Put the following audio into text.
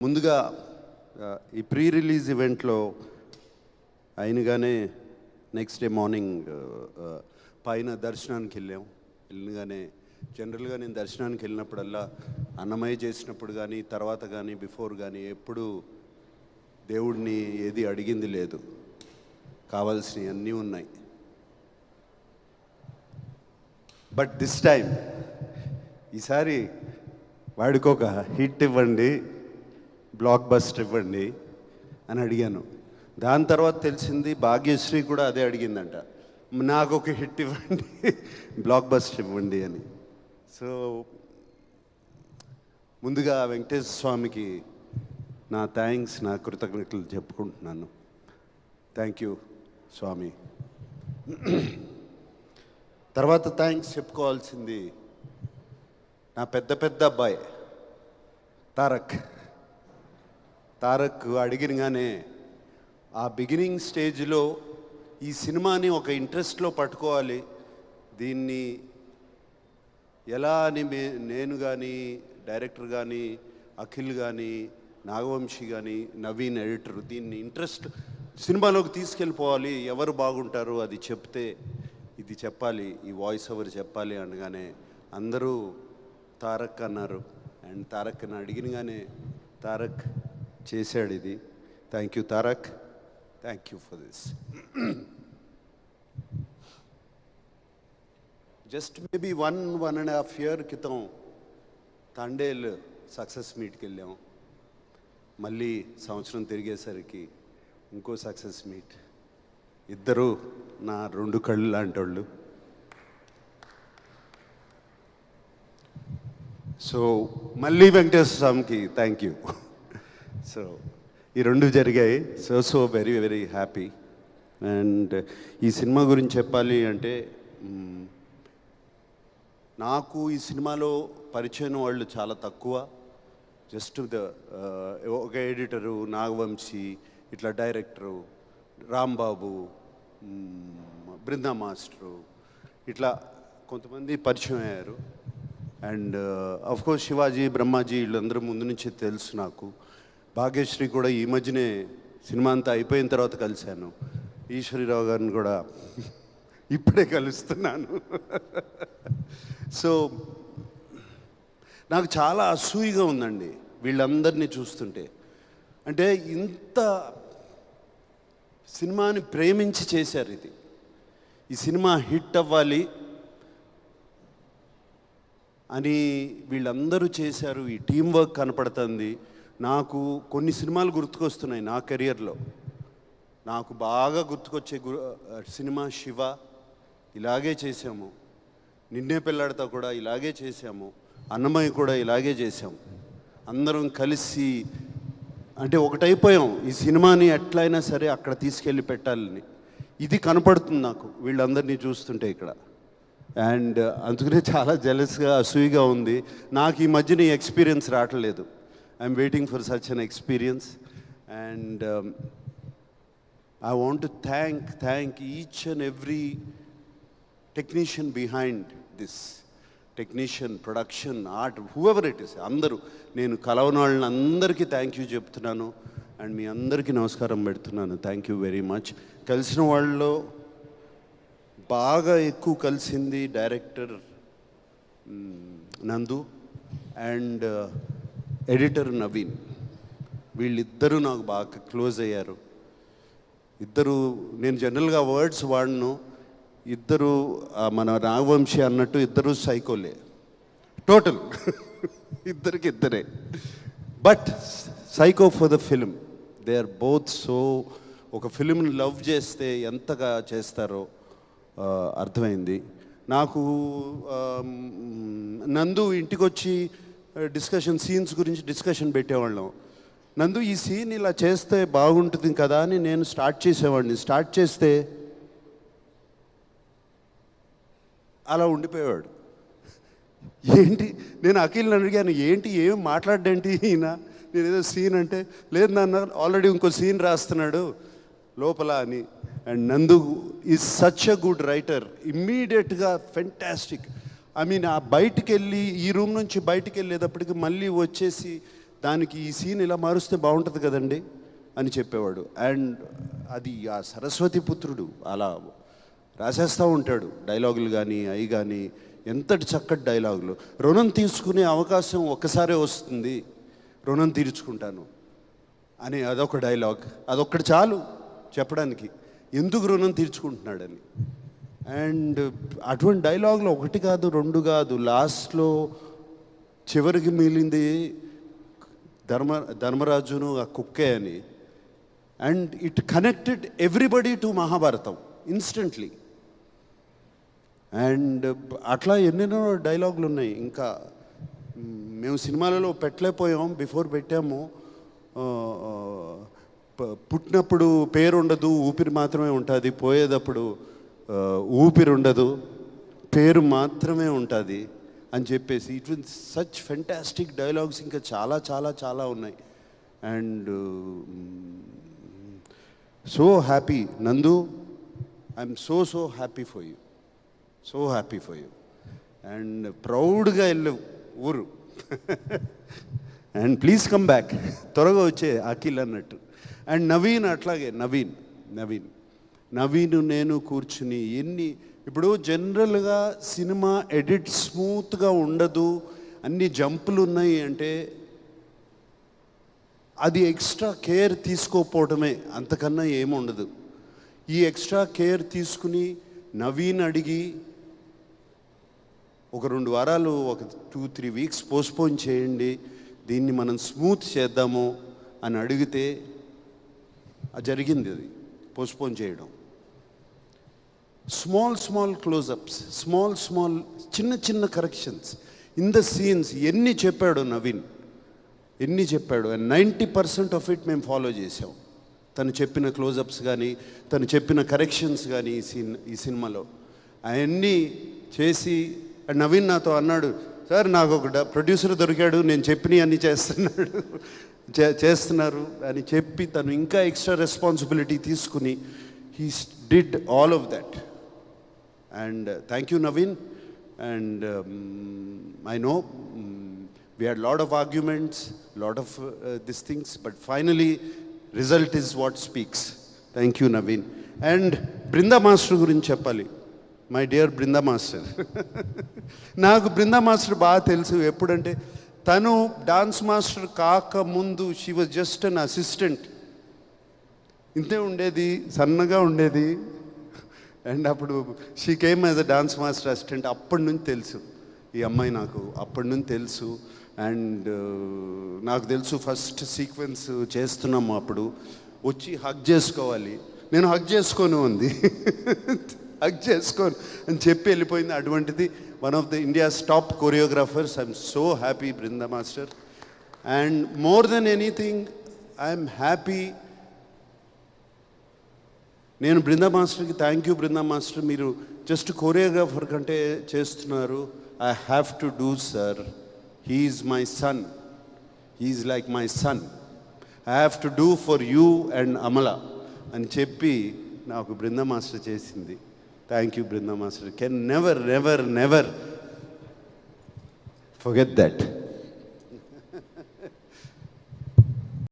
ముందుగా ఈ pre release ఈవెంట్లో అయినగానే నెక్స్ట్ డే మార్నింగ్ పైన దర్శనానికి వెళ్ళగానే జనరల్గా నేను దర్శనానికి వెళ్ళినప్పుడల్లా అన్నమయ్య చేసినప్పుడు కానీ తర్వాత కానీ బిఫోర్ కానీ ఎప్పుడు దేవుడిని ఏది అడిగింది లేదు, కావాల్సినవి అన్నీ ఉన్నాయి. బట్ దిస్ టైం ఈసారి వాడికి ఒక హిట్ ఇవ్వండి, బ్లాక్ బస్టర్ ఇవ్వండి అని అడిగాను. దాని తర్వాత తెలిసింది భాగ్యశ్రీ కూడా అదే అడిగిందంట, నాకు ఒక హిట్ ఇవ్వండి, బ్లాక్ బస్టర్ ఇవ్వండి అని. సో ముందుగా వెంకటేశ్వర స్వామికి నా థ్యాంక్స్, నా కృతజ్ఞతలు చెప్పుకుంటున్నాను. థ్యాంక్ యూ స్వామి. తర్వాత థ్యాంక్స్ చెప్పుకోవాల్సింది నా పెద్ద అబ్బాయి తారక్ అడిగినగానే ఆ బిగినింగ్ స్టేజ్లో ఈ సినిమాని ఒక ఇంట్రెస్ట్లో పట్టుకోవాలి, దీన్ని ఎలా అని నేను కానీ డైరెక్టర్ కానీ అఖిల్ కానీ నాగవంశీ కానీ నవీన్ ఎడిటర్ దీన్ని ఇంట్రెస్ట్ సినిమాలోకి తీసుకెళ్ళిపోవాలి, ఎవరు బాగుంటారు అది చెప్తే ఇది చెప్పాలి, ఈ వాయిస్ ఓవర్ చెప్పాలి అనగానే అందరూ తారక్ అన్నారు. అండ్ తారక్ని అడిగినగానే తారక్ చేశాడు ఇది. Thank you Tarak, thank you for this. Just maybe 1.5 year క్రితం తండేల్ సక్సెస్ మీట్కి వెళ్ళాం. మళ్ళీ సంవత్సరం తిరిగేసరికి ఇంకో సక్సెస్ మీట్. ఇద్దరు నా 2 కళ్ళు లాంటి వాళ్ళు. సో మళ్ళీ వెంకటేశ్వర స్వామికి థ్యాంక్ యూ. సో ఈ 2 జరిగాయి. So very very happy. And ఈ సినిమా గురించి చెప్పాలి అంటే నాకు ఈ సినిమాలో పరిచయం వాళ్ళు చాలా తక్కువ. జస్ట్ ఒక ఎడిటరు నాగవంశీ, ఇట్లా డైరెక్టరు రాంబాబు, బృందా మాస్టరు, ఇట్లా కొంతమంది పరిచయం అయ్యారు. అండ్ అఫ్కోర్స్ శివాజీ, బ్రహ్మాజీ వీళ్ళందరూ ముందు నుంచి తెలుసు నాకు. భాగ్యశ్రీ కూడా ఈ మధ్యనే సినిమా అంతా అయిపోయిన తర్వాత కలిశాను. ఈశ్వరీరావు గారిని కూడా ఇప్పుడే కలుస్తున్నాను. సో నాకు చాలా అసూయగా ఉందండి వీళ్ళందరినీ చూస్తుంటే. అంటే ఇంత సినిమాని ప్రేమించి చేశారు ఇది. ఈ సినిమా హిట్ అవ్వాలి అని వీళ్ళందరూ చేశారు. ఈ టీం వర్క్ కనపడుతుంది. నాకు కొన్ని సినిమాలు గుర్తుకొస్తున్నాయి నా కెరియర్లో. నాకు బాగా గుర్తుకొచ్చే సినిమా శివ, ఇలాగే చేసాము. నిన్నే పెళ్ళాడతా కూడా ఇలాగే చేసాము. అన్నమయ్య కూడా ఇలాగే చేసాము. అందరం కలిసి అంటే ఒకటైపోయాం. ఈ సినిమాని ఎట్లయినా సరే అక్కడ తీసుకెళ్ళి పెట్టాలని. ఇది కనపడుతుంది నాకు వీళ్ళందరినీ చూస్తుంటే ఇక్కడ. అండ్ అందుకనే చాలా జెలస్గా అసూయిగా ఉంది. నాకు ఈ మధ్యన ఈ ఎక్స్పీరియన్స్ రావట్లేదు. I'm waiting for such an experience. And I want to thank each and every technician behind this. Technician, production, art, whoever it is, అందరూ. నేను కలవని వాళ్ళని అందరికీ థ్యాంక్ యూ చెప్తున్నాను. అండ్ మీ అందరికీ నమస్కారం పెడుతున్నాను. Thank you very much. కలిసిన వాళ్ళలో బాగా ఎక్కువ కలిసింది డైరెక్టర్ నందు అండ్ ఎడిటర్ నవీన్. వీళ్ళిద్దరూ నాకు బాగా క్లోజ్ అయ్యారు. ఇద్దరు, నేను జనరల్గా వర్డ్స్ వాడను. ఇద్దరు మన నాగవంశీ అన్నట్టు ఇద్దరు సైకోలే టోటల్. ఇద్దరే. But psycho for the film. They are both so. ఒక ఫిల్మ్ని లవ్ చేస్తే ఎంతగా చేస్తారో అర్థమైంది నాకు. నందు ఇంటికి వచ్చి సీన్స్ గురించి డిస్కషన్ పెట్టేవాళ్ళం. నందు ఈ సీన్ ఇలా చేస్తే బాగుంటుంది కదా అని నేను స్టార్ట్ చేసేవాడిని. స్టార్ట్ చేస్తే అలా ఉండిపోయేవాడు. ఏంటి, నేను అఖిల్ని అడిగాను, ఏంటి ఏం మాట్లాడేంటి ఈయన, నేను ఏదో సీన్ అంటే, లేదు నాన్న ఆల్రెడీ ఇంకో సీన్ రాస్తున్నాడు లోపల అని. అండ్ నందు is such a good writer. ఇమ్మీడియట్గా ఫెంటాస్టిక్. ఐ మీన్ ఆ బయటికి వెళ్ళి ఈ రూమ్ నుంచి బయటికి వెళ్ళేటప్పటికి మళ్ళీ వచ్చేసి దానికి ఈ సీన్ ఇలా మారుస్తే బాగుంటుంది కదండి అని చెప్పేవాడు. అండ్ అది ఆ సరస్వతి పుత్రుడు అలా రాసేస్తూ ఉంటాడు డైలాగులు కానీ అవి కానీ, ఎంతటి చక్కటి డైలాగులు. రుణం తీసుకునే అవకాశం ఒక్కసారే వస్తుంది, రుణం తీర్చుకుంటాను అని అదొక డైలాగ్. అదొక్కటి చాలు చెప్పడానికి ఎందుకు రుణం తీర్చుకుంటున్నాడని. అండ్ అటువంటి డైలాగులు ఒకటి కాదు రెండు కాదు, లాస్ట్లో చివరికి మిగిలింది ధర్మరాజును ఆ కుక్కే అని. And it connected everybody to Mahabharatam instantly. And అట్లా ఎన్నెన్నో డైలాగులు ఉన్నాయి. ఇంకా మేము సినిమాలలో పెట్టలేకపోయాం, బిఫోర్ పెట్టాము. పుట్టినప్పుడు పేరు ఉండదు, ఊపిరి మాత్రమే ఉంటుంది, పోయేటప్పుడు ఊపిరి ఉండదు, పేరు మాత్రమే ఉంటుంది అని చెప్పేసి it will such fantastic dialogues ఇంకా చాలా చాలా చాలా ఉన్నాయి. అండ్ సో హ్యాపీ నందు, I'm so happy for you, so happy for you. And ప్రౌడ్గా వెళ్ళవు ఊరు. అండ్ ప్లీజ్ కమ్ బ్యాక్, త్వరగా వచ్చే అఖిల్ అన్నట్టు. అండ్ నవీన్ అట్లాగే, నవీన్ నేను కూర్చుని ఇప్పుడు జనరల్గా సినిమా ఎడిట్ స్మూత్గా ఉండదు, అన్ని జంపులు ఉన్నాయి అంటే అది ఎక్స్ట్రా కేర్ తీసుకోకపోవడమే, అంతకన్నా ఏముండదు. ఈ ఎక్స్ట్రా కేర్ తీసుకుని నవీన్ అడిగి ఒక 2 వారాలు, ఒక 2-3 వీక్స్ పోస్ట్పోన్ చేయండి, దీన్ని మనం స్మూత్ చేద్దాము అని అడిగితే జరిగింది. అది పోస్ట్పోన్ చేయడం. స్మాల్ క్లోజప్స్, స్మాల్ చిన్న కరెక్షన్స్ ఇన్ ద సీన్స్ ఎన్ని చెప్పాడు నవీన్, ఎన్ని చెప్పాడు. అండ్ 90% ఆఫ్ ఇట్ మేము ఫాలో చేసాం. తను చెప్పిన క్లోజప్స్ కానీ, తను చెప్పిన కరెక్షన్స్ కానీ ఈ సినిమాలో అవన్నీ చేసి. అండ్ నవీన్ నాతో అన్నాడు, సార్ నాకు ఒక ప్రొడ్యూసర్ దొరికాడు, నేను చెప్పినవి అన్నీ చేస్తున్నారు అని చెప్పి తను ఇంకా ఎక్స్ట్రా రెస్పాన్సిబిలిటీ తీసుకుని he did all of that. And thank you Naveen. And I know we had lot of arguments, lot of these things, but finally result is what speaks. Thank you Naveen. And Brinda Master గురించి చెప్పాలి. My dear Brinda master. నాకు Brinda master బాగా తెలుసు. ఎప్పుడంటే తను dance master కాకముందు she was just an assistant. ఇంతే ఉండేది, సన్నగా ఉండేది. అండ్ అప్పుడు she came as a dance master assistant. అప్పటి నుంచి తెలుసు ఈ అమ్మాయి నాకు, అప్పటి నుంచి తెలుసు. అండ్ నాకు తెలుసు ఫస్ట్ సీక్వెన్స్ చేస్తున్నాము, అప్పుడు వచ్చి హగ్ చేసుకోవాలి, నేను హగ్ చేసుకోను ఉంది, హగ్ చేసుకోను అని చెప్పి వెళ్ళిపోయింది. అటువంటిది one of the India's top choreographers. I'm so happy Brinda master. And more than anything I'm happy. నేను బృందా మాస్టర్కి థ్యాంక్ యూ బృందా మాస్టర్, మీరు జస్ట్ కొరియోగ్రాఫర్ కంటే చేస్తున్నారు. I have to do sir, he is my son, he is like my son, I have to do for you and Amala అని చెప్పి నాకు Brinda master చేసింది. Thank you Brinda master. Can never forget that.